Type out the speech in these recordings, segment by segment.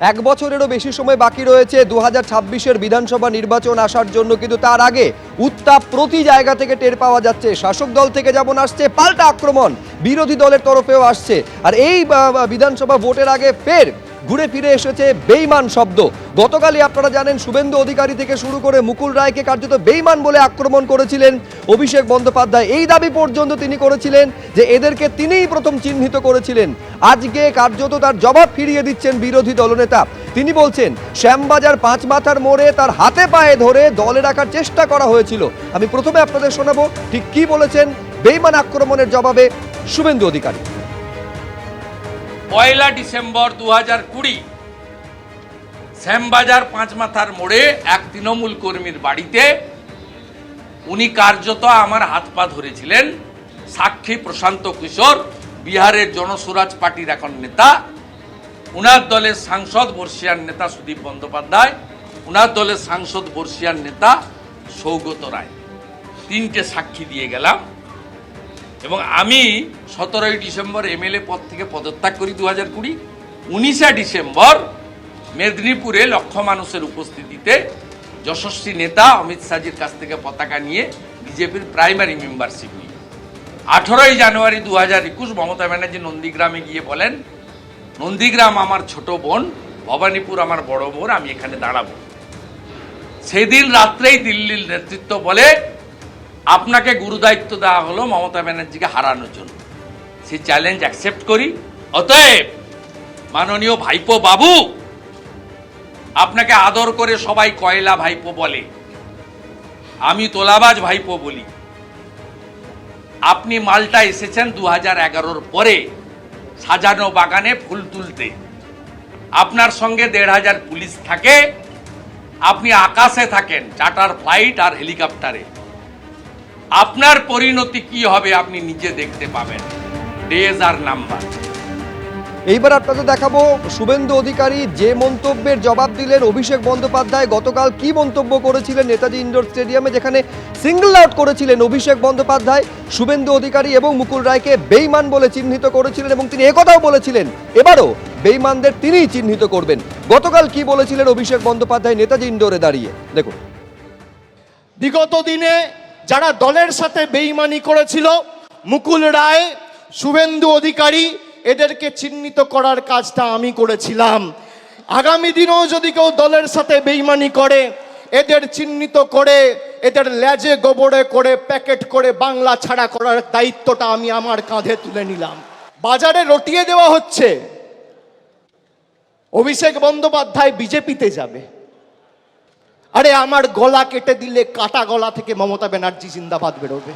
এক বছরেরও বেশি সময় বাকি রয়েছে 2026-এর বিধানসভা নির্বাচন আসার জন্য, কিন্তু তার আগে উত্তাপ প্রতি জায়গা থেকে টের পাওয়া যাচ্ছে। শাসক দল থেকে যেমন আসছে পাল্টা আক্রমণ, বিরোধী দলের তরফেও আসছে। আর এই বিধানসভা ভোটের আগে ফের ঘুরে ফিরে এসেছে বেইমান শব্দ। গতকালই আপনারা জানেন শুভেন্দু অধিকারী থেকে শুরু করে মুকুল রায়কে কার্যত বেইমান বলে আক্রমণ করেছিলেন অভিষেক বন্দ্যোপাধ্যায়। এই দাবি পর্যন্ত তিনি করেছিলেন যে এদেরকে তিনিই প্রথম চিহ্নিত করেছিলেন। আজকে কার্যত তার জবাব ফিরিয়ে দিচ্ছেন বিরোধী দলনেতা। তিনি বলছেন শ্যামবাজার পাঁচ মাথার মোড়ে তার হাতে পায়ে ধরে দলে রাখার চেষ্টা করা হয়েছিল। আমি প্রথমে আপনাদের শোনাবো ঠিক কি বলেছেন বেইমান আক্রমণের জবাবে শুভেন্দু অধিকারী। 1 ডিসেম্বর 2020 শ্যামবাজার পাঁচ মাথার মোড়ে এক তৃণমূল কর্মীর বাড়িতে উনি কার্যত আমার হাত পা ধরেছিলেন। সাক্ষী প্রশান্ত কিশোর, বিহারের জনসুরাজ পার্টির এখন নেতা, উনার দলের সাংসদ বর্ষিয়ান নেতা সুদীপ বন্দ্যোপাধ্যায়, উনার দলের সাংসদ বর্ষিয়ান নেতা সৌগত রায়, তিনটে সাক্ষী দিয়ে গেলাম। এবং আমি 17 ডিসেম্বর এমএলএ পদ থেকে পদত্যাগ করি 2020। 19 ডিসেম্বর মেদিনীপুরে লক্ষ মানুষের উপস্থিতিতে যশস্বী নেতা অমিত শাহজির কাছ থেকে পতাকা নিয়ে বিজেপির প্রাইমারি মেম্বারশিপ নিই। 18 জানুয়ারি 2021 মমতা ব্যানার্জি নন্দীগ্রামে গিয়ে বলেন, নন্দীগ্রাম আমার ছোট বোন, ভবানীপুর আমার বড় বোন, আমি এখানে দাঁড়াবো। সেদিন রাত্রেই দিল্লির নেতৃত্ব বলে আপনাকে গুরুদায়িত্ব দেওয়া হলো মমতা ব্যানার্জিকে হারানোর জন্য। সেই চ্যালেঞ্জ অ্যাকসেপ্ট করি। অতএব মাননীয় ভাইপো বাবু, আপনাকে আদর করে সবাই কয়লা ভাইপো বলে, আমি তোলাবাজ ভাইপো বলি। আপনি মালটা এসেছেন 2011-র পরে সাজানো বাগানে ফুল তুলতে। আপনার সঙ্গে 1,500 পুলিশ থাকে, আপনি আকাশে থাকেন চার্টার ফ্লাইট আর হেলিকপ্টারে। আপনার পরিণতি কি হবে আপনি নিজে দেখতে পাবেন। ডেজ আর নাম্বার। এইবার আপনাদের দেখাবো শুভেন্দু অধিকারী যে মন্তব্যের জবাব দিলেন অভিষেক বন্দ্যোপাধ্যায় গতকাল কি মন্তব্য করেছিলেন নেতাজি ইন্ডোর স্টেডিয়ামে, যেখানে সিঙ্গল আউট করেছিলেন অভিষেক বন্দ্যোপাধ্যায় শুভেন্দু অধিকারী এবং মুকুল রায়কে বেইমান বলে চিহ্নিত করেছিলেন। এবং তিনি একথাও বলেছিলেন এবারও বেইমানদের তিনিই চিহ্নিত করবেন। গতকাল কি বলেছিলেন অভিষেক বন্দ্যোপাধ্যায় নেতাজি ইন্ডোরে দাঁড়িয়ে, দেখুন। বিগত দিনে যারা দলের সাথে বেইমানি করেছিল, মুকুল রায়, শুভেন্দু অধিকারী, এদেরকে চিহ্নিত করার কাজটা আমি করেছিলাম। আগামী দিনেও যদি কেউ দলের সাথে বেইমানি করে, এদের চিহ্নিত করে এদের লেজে গোবরে করে প্যাকেট করে বাংলা ছাড়া করার দায়িত্বটা আমি আমার কাঁধে তুলে নিলাম। বাজারে রটিয়ে দেওয়া হচ্ছে অভিষেক বন্দ্যোপাধ্যায় বিজেপিতে যাবে। আরে আমার গলা কেটে দিলে কাটা গলা থেকে মমতা ব্যানার্জি জিন্দাবাদ বেরোবে।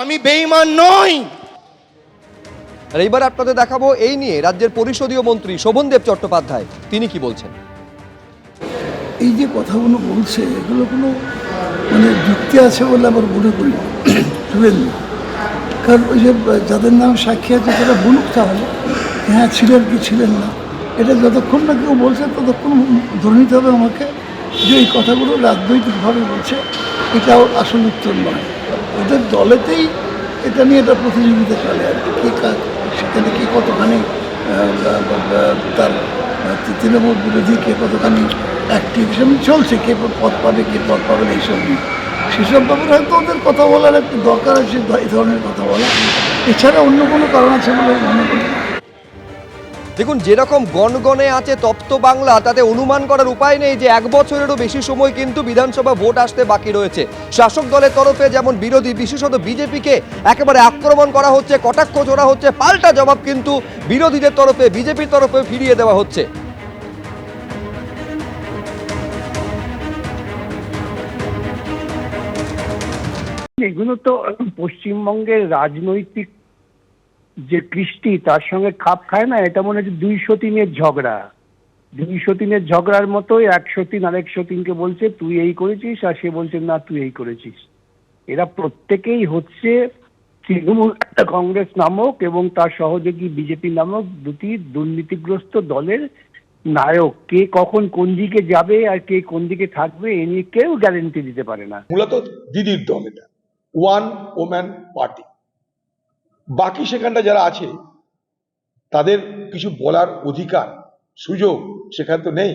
আমি বেঈমান নই। আর এইবার আপনাদের দেখাবো এই নিয়ে রাজ্যের পরিষদীয় মন্ত্রী শোভনদেব চট্টোপাধ্যায় তিনি কি বলছেন। এই যে কথাগুলো বলছে এগুলো কোনো যুক্তি আছে বলে আমার মনে করি না শুভেন্দু। কারণ ওই যে যাদের নাম সাক্ষী আছে তারা বলুক তাহলে হ্যাঁ ছিলেন কি ছিলেন না। এটা যতক্ষণ না কেউ বলছে ততক্ষণ ধরে নিতে হবে আমাকে যে এই কথাগুলো রাজনৈতিকভাবে বলছে, এটাও আসল উত্তর নয়। ওদের দলেতেই এটা নিয়ে একটা প্রতিযোগিতা চলে আর কি, সেখানে কে কতখানি তার তৃণমূল বিরোধী, কে কতখানি অ্যাক্টিভ সেমন চলছে, কে পদ পাবে কে পদ পাবে না এইসব নিয়ে। সেসব ব্যাপারে হয়তো ওদের কথা বলার একটু দরকার আছে, এই ধরনের কথা বলা। এছাড়া অন্য কোনো কারণ আছে বলে মনে করি। দেখুন যেরকম গণগণে আছে তপ্ত বাংলা, তাতে অনুমান করার উপায় নেই যে এক বছরেরও বেশি সময় কিন্তু বিধানসভা ভোট আসতে বাকি রয়েছে। শাসক দলের তরফে যেমন বিরোধী বিশেষত বিজেপিকে একেবারে আক্রমণ করা হচ্ছে, কটাক্ষ জোড়া হচ্ছে, পাল্টা জবাব কিন্তু বিরোধীদের তরফে বিজেপির তরফে ফিরিয়ে দেওয়া হচ্ছে। এগুলো তো পশ্চিমবঙ্গের রাজনৈতিক যে কৃষ্টি তার সঙ্গে খাপ খায় না। এটা মনে হচ্ছে 203-এর ঝগড়া। 203-এর ঝগড়ার মতোই 103 আরেক 103কে বলছে তুই এই করেছিস, আর সে বলছে না তুই এই করেছিস। এরা প্রত্যেকেই হচ্ছে তৃণমূল কংগ্রেস নামক এবং তার সহযোগী বিজেপি নামক দুটি দুর্নীতিগ্রস্ত দলের নায়ক। কে কখন কোন দিকে যাবে আর কে কোন দিকে থাকবে এ নিয়ে কেউ গ্যারেন্টি দিতে পারে না। মূলত দিদির দল, এটা ওয়ান ওম্যান পার্টি। বাকি সেখানটা যারা আছে তাদের কিছু বলার অধিকার সুযোগ সেখানে তো নেই।